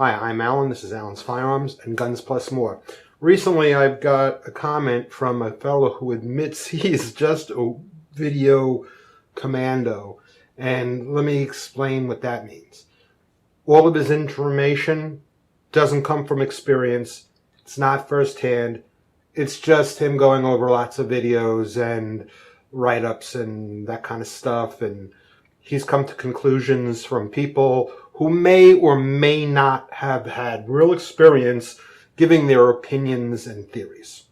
Hi, I'm Alan. This is Alan's Firearms and Guns Plus More. Recently, I've got a comment from a fellow who admits he's just a video commando. And let me explain what that means. All of his information doesn't come from experience. It's not firsthand. It's just him going over lots of videos and write-ups and that kind of stuff. And he's come to conclusions from people who may or may not have had real experience giving their opinions and theories.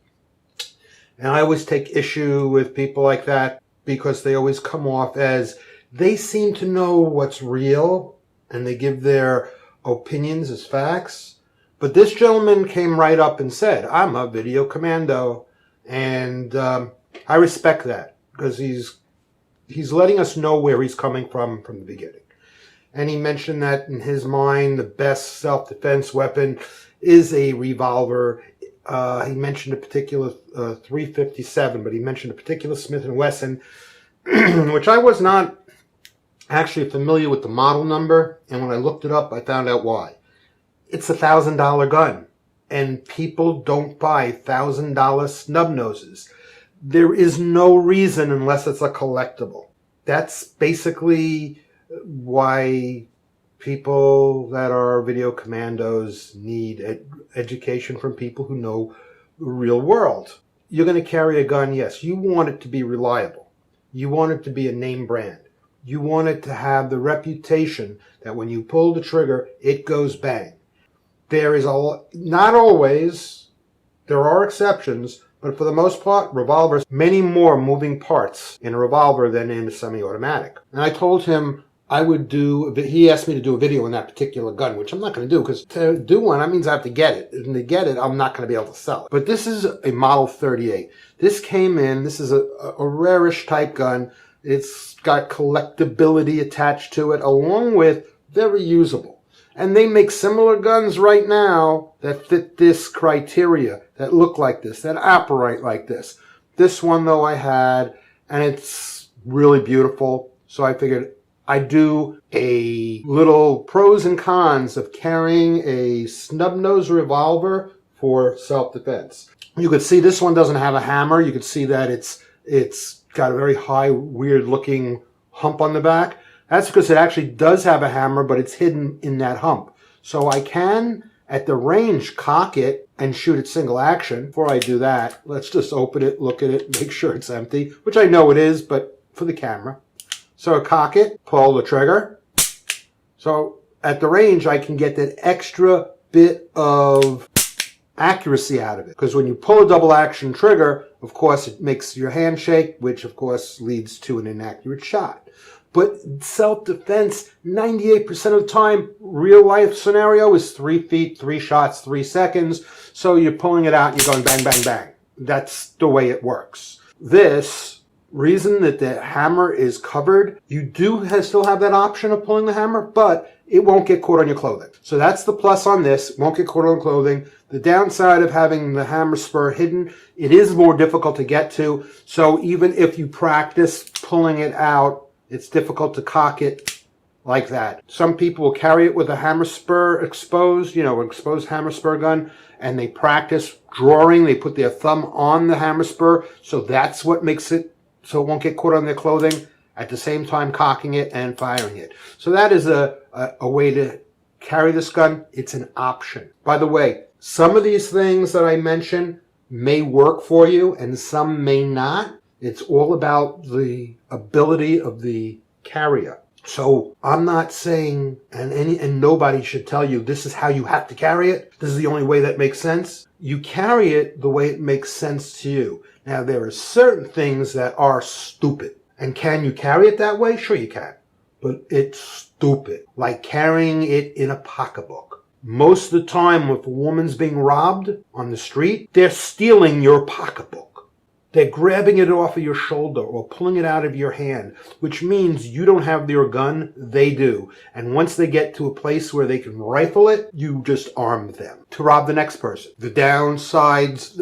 And I always take issue with people like that because they always come off as they seem to know what's real and they give their opinions as facts. But this gentleman came right up and said, I'm a video commando. And I respect that because he's letting us know where he's coming from the beginning. And he mentioned that in his mind, the best self-defense weapon is a revolver. He mentioned a particular 357, but he mentioned a particular Smith & Wesson, which I was not actually familiar with the model number. And when I looked it up, I found out why. It's a $1,000 gun, and people don't buy $1,000 snub noses. There is no reason unless it's a collectible. That's basically why people that are video commandos need education from people who know the real world. You're going to carry a gun, yes. You want it to be reliable. You want it to be a name brand. You want it to have the reputation that when you pull the trigger, it goes bang. There is not always, there are exceptions, but for the most part, revolvers, many more moving parts in a revolver than in a semi-automatic. And I told him I would he asked me to do a video on that particular gun, which I'm not going to do because to do one, that means I have to get it. And to get it, I'm not going to be able to sell it. But this is a Model 38. This came in, this is a rarish type gun. It's got collectability attached to it, along with very usable. And they make similar guns right now that fit this criteria, that look like this, that operate like this. This one, though, I had, and it's really beautiful. So I figured I'd do a little pros and cons of carrying a snub-nosed revolver for self-defense. You could see this one doesn't have a hammer. You could see that it's got a very high, weird-looking hump on the back. That's because it actually does have a hammer, but it's hidden in that hump. So I can, at the range, cock it and shoot it single action. Before I do that, let's just open it, look at it, make sure it's empty, which I know it is, but for the camera. So I cock it, pull the trigger. So at the range, I can get that extra bit of accuracy out of it. Because when you pull a double action trigger, of course, it makes your hand shake, which of course leads to an inaccurate shot. But self-defense, 98% of the time, real life scenario is 3 feet, 3 shots, 3 seconds. So you're pulling it out and you're going bang, bang, bang. That's the way it works. This reason that the hammer is covered, you do still have that option of pulling the hammer, but it won't get caught on your clothing. So that's the plus on this. It won't get caught on clothing. The downside of having the hammer spur hidden, it is more difficult to get to. So even if you practice pulling it out, it's difficult to cock it like that. Some people will carry it with a hammer spur exposed, an exposed hammer spur gun, and they practice drawing. They put their thumb on the hammer spur, so that's what makes it so it won't get caught on their clothing, at the same time cocking it and firing it. So that is a way to carry this gun. It's an option. By the way, some of these things that I mentioned may work for you and some may not. It's all about the ability of the carrier. So I'm not saying, and nobody should tell you, this is how you have to carry it. This is the only way that makes sense. You carry it the way it makes sense to you. Now, there are certain things that are stupid. And can you carry it that way? Sure you can. But it's stupid. Like carrying it in a pocketbook. Most of the time, if a woman's being robbed on the street, they're stealing your pocketbook. They're grabbing it off of your shoulder or pulling it out of your hand, which means you don't have your gun, they do. And once they get to a place where they can rifle it, you just arm them to rob the next person. The downsides,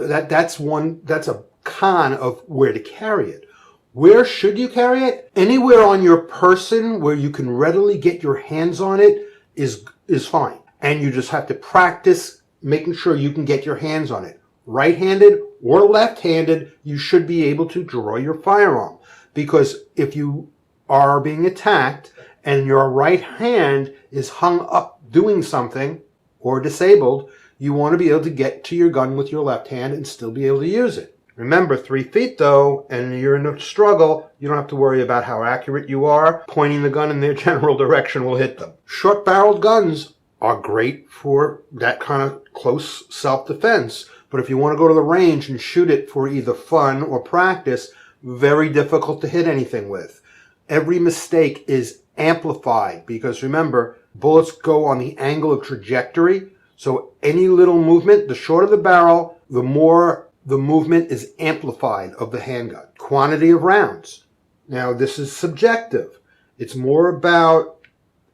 that's a con of where to carry it. Where should you carry it? Anywhere on your person where you can readily get your hands on it is fine. And you just have to practice making sure you can get your hands on it. Right-handed or left-handed, you should be able to draw your firearm. Because if you are being attacked and your right hand is hung up doing something or disabled, you want to be able to get to your gun with your left hand and still be able to use it. Remember, 3 feet though, and you're in a struggle, you don't have to worry about how accurate you are. Pointing the gun in their general direction will hit them. Short-barreled guns are great for that kind of close self-defense. But if you want to go to the range and shoot it for either fun or practice, very difficult to hit anything with. Every mistake is amplified because remember, bullets go on the angle of trajectory. So any little movement, the shorter the barrel, the more the movement is amplified of the handgun. Quantity of rounds. Now this is subjective. It's more about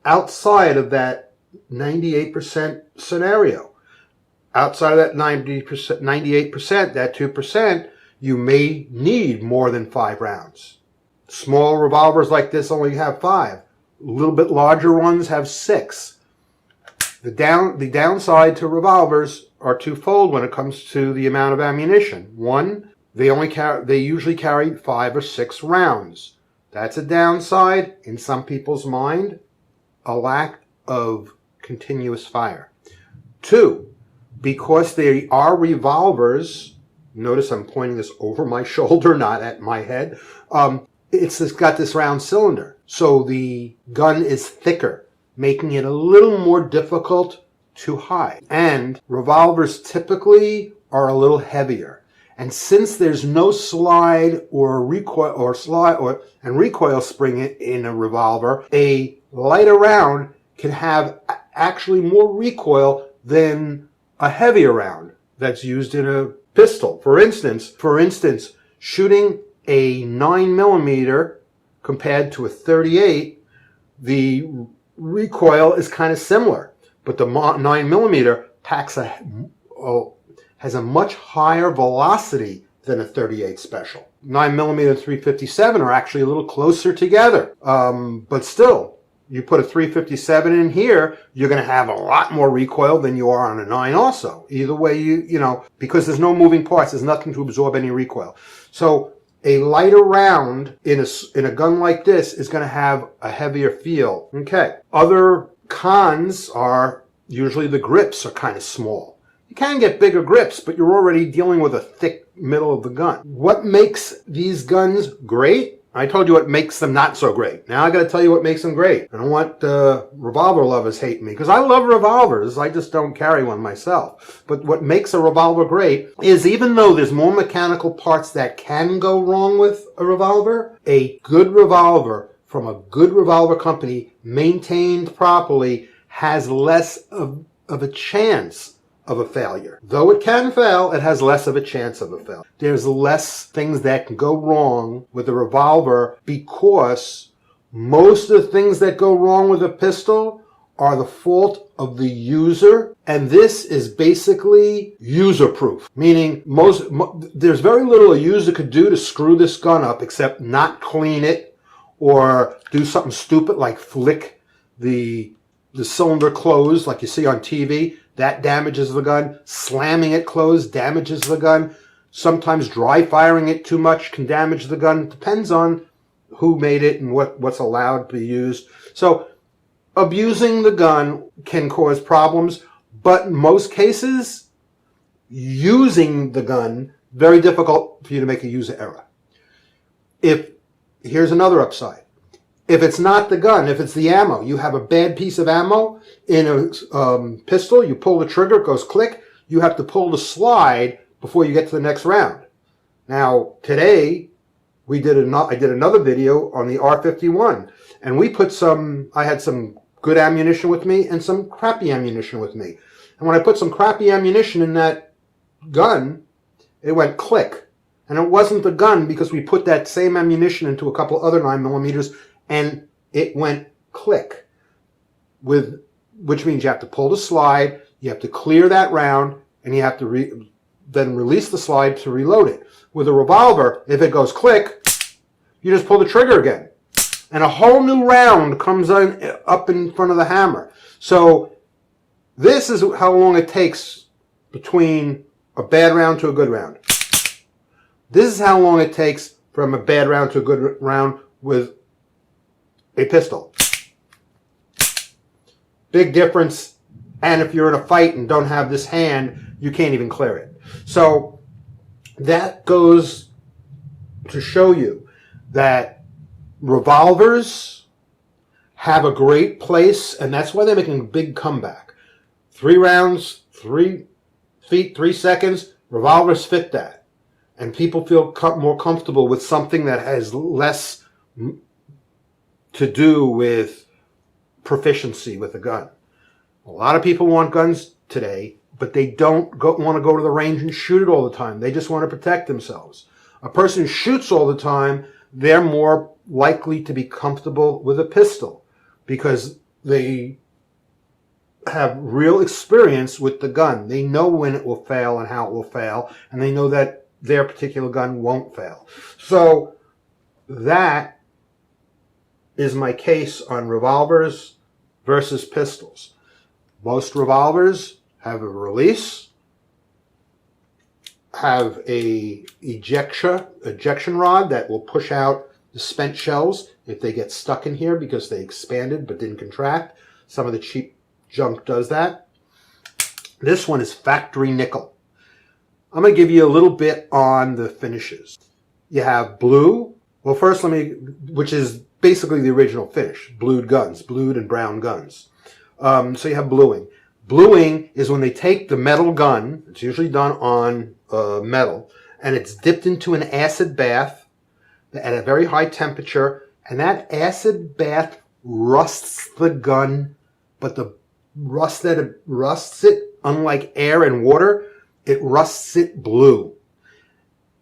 outside of that 98% scenario. Outside of that 98%, that 2%, you may need more than 5 rounds. Small revolvers like this only have 5. A little bit larger ones have 6. The downside to revolvers are twofold when it comes to the amount of ammunition. One, they usually carry 5 or 6 rounds. That's a downside in some people's mind, a lack of continuous fire. 2, because they are revolvers, notice I'm pointing this over my shoulder, not at my head, it's got this round cylinder. So the gun is thicker, making it a little more difficult to hide. And revolvers typically are a little heavier. And since there's no slide or recoil spring in a revolver, a lighter round can have actually more recoil than a heavier round that's used in a pistol. For instance, shooting a 9mm compared to a 38, the recoil is kind of similar, but the 9mm packs has a much higher velocity than a 38 special. 9mm and 357 are actually a little closer together, but still, you put a 357 in here, you're going to have a lot more recoil than you are on a 9 also. Either way, you know, because there's no moving parts, there's nothing to absorb any recoil. So a lighter round in a gun like this is going to have a heavier feel. Okay. Other cons are usually the grips are kind of small. You can get bigger grips, but you're already dealing with a thick middle of the gun. What makes these guns great? I told you what makes them not so great. Now I got to tell you what makes them great. I don't want revolver lovers hate me because I love revolvers. I just don't carry one myself. But what makes a revolver great is even though there's more mechanical parts that can go wrong with a revolver, a good revolver from a good revolver company maintained properly has less of a chance of a failure. Though it can fail, it has less of a chance of a failure. There's less things that can go wrong with a revolver because most of the things that go wrong with a pistol are the fault of the user, and this is basically user-proof, meaning there's very little a user could do to screw this gun up except not clean it or do something stupid like flick the cylinder closed like you see on TV. That damages the gun. Slamming it closed damages the gun. Sometimes dry firing it too much can damage the gun. It depends on who made it and what's allowed to be used. So abusing the gun can cause problems, but in most cases, using the gun, very difficult for you to make a user error. Here's another upside. If it's not the gun, if it's the ammo, you have a bad piece of ammo in a pistol, you pull the trigger, it goes click, you have to pull the slide before you get to the next round. Now, today, I did another video on the R51, and I had some good ammunition with me and some crappy ammunition with me. And when I put some crappy ammunition in that gun, it went click. And it wasn't the gun because we put that same ammunition into a couple other 9mm and it went click, which means you have to pull the slide, you have to clear that round, and you have to then release the slide to reload it. With a revolver, if it goes click, you just pull the trigger again, and a whole new round comes up in front of the hammer. So This is how long it takes between a bad round to a good round. This is how long it takes from a bad round to a good round with a pistol. Big difference. And if you're in a fight and don't have this hand, you can't even clear it. So that goes to show you that revolvers have a great place, and that's why they're making a big comeback. 3 rounds, 3 feet, 3 seconds, revolvers fit that. And people feel more comfortable with something that has less to do with proficiency with a gun. A lot of people want guns today, but they don't want to go to the range and shoot it all the time. They just want to protect themselves. A person who shoots all the time, they're more likely to be comfortable with a pistol because they have real experience with the gun. They know when it will fail and how it will fail, and they know that their particular gun won't fail. So that is my case on revolvers versus pistols. Most revolvers have a release, have a ejection rod that will push out the spent shells if they get stuck in here because they expanded but didn't contract. Some of the cheap junk does that. This one is factory nickel. I'm going to give you a little bit on the finishes. You have blue. Well, first which is basically the original finish. Blued guns, blued and brown guns. So you have bluing. Bluing is when they take the metal gun, it's usually done on metal, and it's dipped into an acid bath at a very high temperature, and that acid bath rusts the gun, but the rust that it rusts it, unlike air and water, it rusts it blue.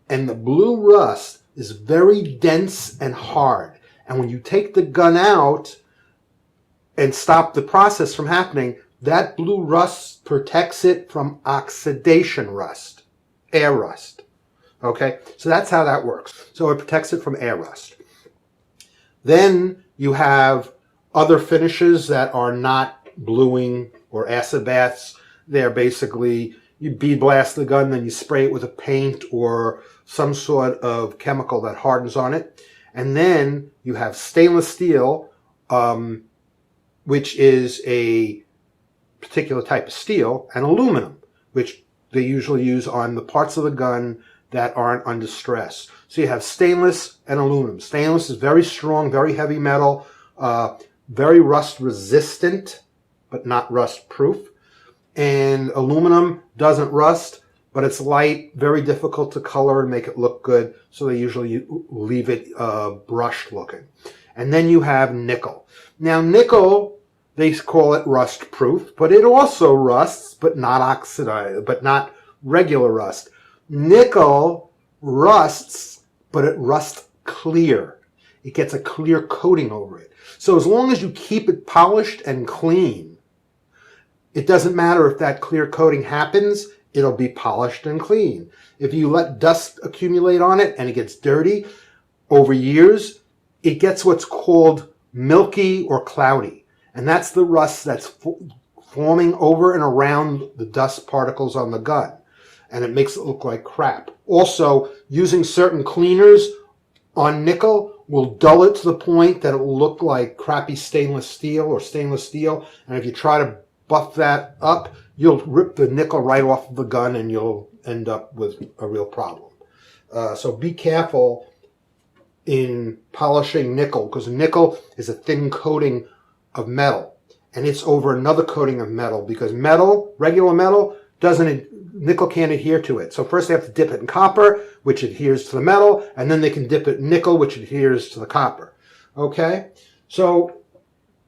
And the blue rust is very dense and hard. And when you take the gun out and stop the process from happening, that blue rust protects it from oxidation rust, air rust. Okay? So that's how that works. So it protects it from air rust. Then you have other finishes that are not bluing or acid baths. They're basically, you bead blast the gun, then you spray it with a paint or some sort of chemical that hardens on it. And then you have stainless steel, which is a particular type of steel, and aluminum, which they usually use on the parts of the gun that aren't under stress. So you have stainless and aluminum. Stainless is very strong, very heavy metal, very rust resistant, but not rust proof. And aluminum doesn't rust, but it's light, very difficult to color and make it look good. So they usually leave it brushed looking. And then you have nickel. Now nickel, they call it rust proof, but it also rusts, but not oxidized, but not regular rust. Nickel rusts, but it rusts clear. It gets a clear coating over it. So as long as you keep it polished and clean, it doesn't matter if that clear coating happens, it'll be polished and clean. If you let dust accumulate on it and it gets dirty over years, it gets what's called milky or cloudy. And that's the rust that's forming over and around the dust particles on the gun. And it makes it look like crap. Also, using certain cleaners on nickel will dull it to the point that it will look like crappy stainless steel or stainless steel. And if you try to buff that up, you'll rip the nickel right off of the gun and you'll end up with a real problem. So be careful in polishing nickel, because nickel is a thin coating of metal, and it's over another coating of metal, because metal, regular metal, nickel can't adhere to it. So first they have to dip it in copper, which adheres to the metal, and then they can dip it in nickel, which adheres to the copper. Okay? So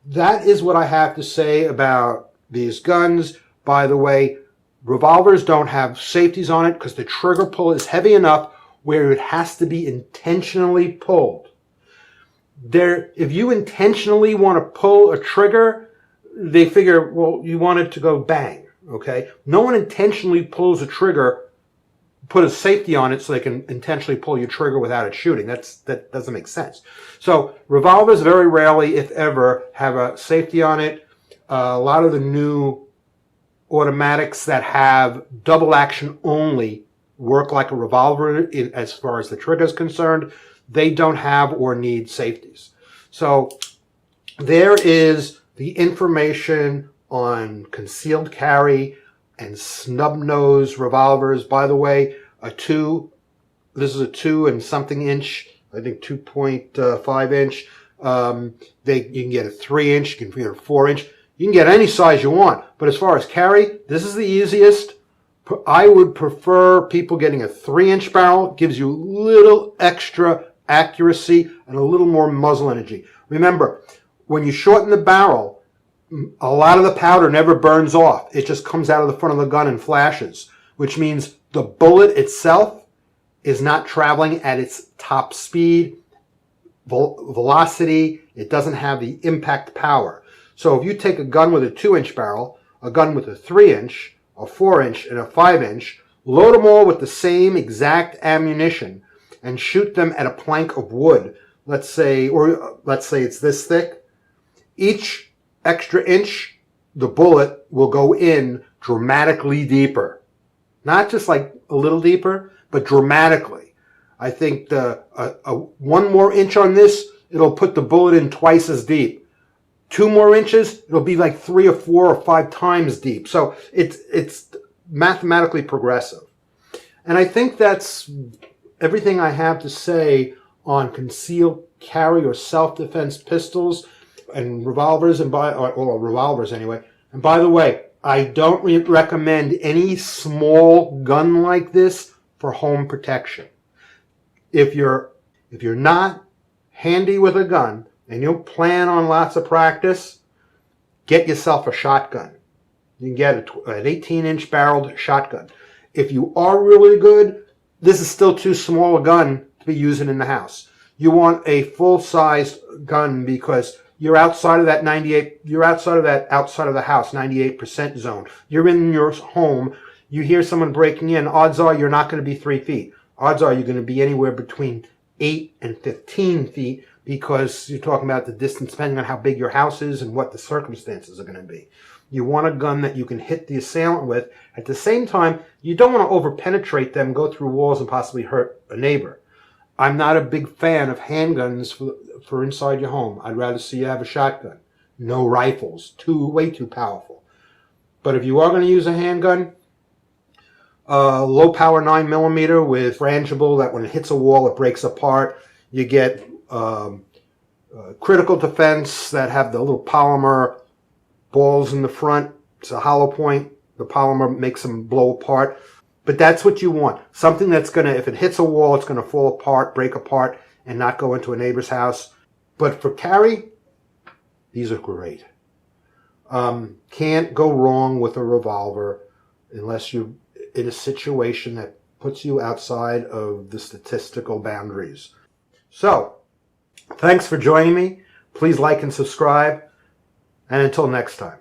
that is what I have to say about these guns. By the way, revolvers don't have safeties on it because the trigger pull is heavy enough where it has to be intentionally pulled. If you intentionally want to pull a trigger, they figure, well, you want it to go bang, okay? No one intentionally pulls a trigger, put a safety on it so they can intentionally pull your trigger without it shooting. That doesn't make sense. So revolvers very rarely, if ever, have a safety on it. A lot of the new automatics that have double action only work like a revolver as far as the trigger is concerned. They don't have or need safeties. So there is the information on concealed carry and snub-nose revolvers. By the way, this is a 2 and something inch, I think 2.5 inch. You can get a 3 inch, you can get a 4 inch. You can get any size you want. But as far as carry, this is the easiest. I would prefer people getting a 3 inch barrel. It gives you a little extra accuracy and a little more muzzle energy. Remember, when you shorten the barrel, a lot of the powder never burns off. It just comes out of the front of the gun and flashes, which means the bullet itself is not traveling at its top speed, velocity. It doesn't have the impact power. So if you take a gun with a 2 inch barrel, a gun with a 3 inch, a 4 inch, and a 5 inch, load them all with the same exact ammunition and shoot them at a plank of wood, let's say it's this thick, each extra inch, the bullet will go in dramatically deeper. Not just like a little deeper, but dramatically. I think one more inch on this, it'll put the bullet in twice as deep. 2 more inches, it'll be like 3 or 4 or 5 times deep. So it's mathematically progressive. And I think that's everything I have to say on concealed carry or self-defense pistols and revolvers, or revolvers anyway. And by the way, I don't recommend any small gun like this for home protection. If you're not handy with a gun and you plan on lots of practice, get yourself a shotgun. You can get an 18-inch barreled shotgun. If you are really good, this is still too small a gun to be using in the house. You want a full-sized gun because you're outside of that outside of the house 98% zone. You're in your home. You hear someone breaking in. Odds are you're not going to be 3 feet. Odds are you're going to be anywhere between 8 and 15 feet because you're talking about the distance depending on how big your house is and what the circumstances are going to be. You want a gun that you can hit the assailant with. At the same time, you don't want to over-penetrate them, go through walls, and possibly hurt a neighbor. I'm not a big fan of handguns for inside your home. I'd rather see you have a shotgun. No rifles. Way too powerful. But if you are going to use a handgun, low power 9mm with frangible that when it hits a wall it breaks apart. You get critical defense that have the little polymer balls in the front. It's a hollow point. The polymer makes them blow apart. But that's what you want. Something that's going to, if it hits a wall, it's going to fall apart, break apart, and not go into a neighbor's house. But for carry, these are great. Can't go wrong with a revolver unless you're in a situation that puts you outside of the statistical boundaries. So, thanks for joining me. Please like and subscribe. And until next time.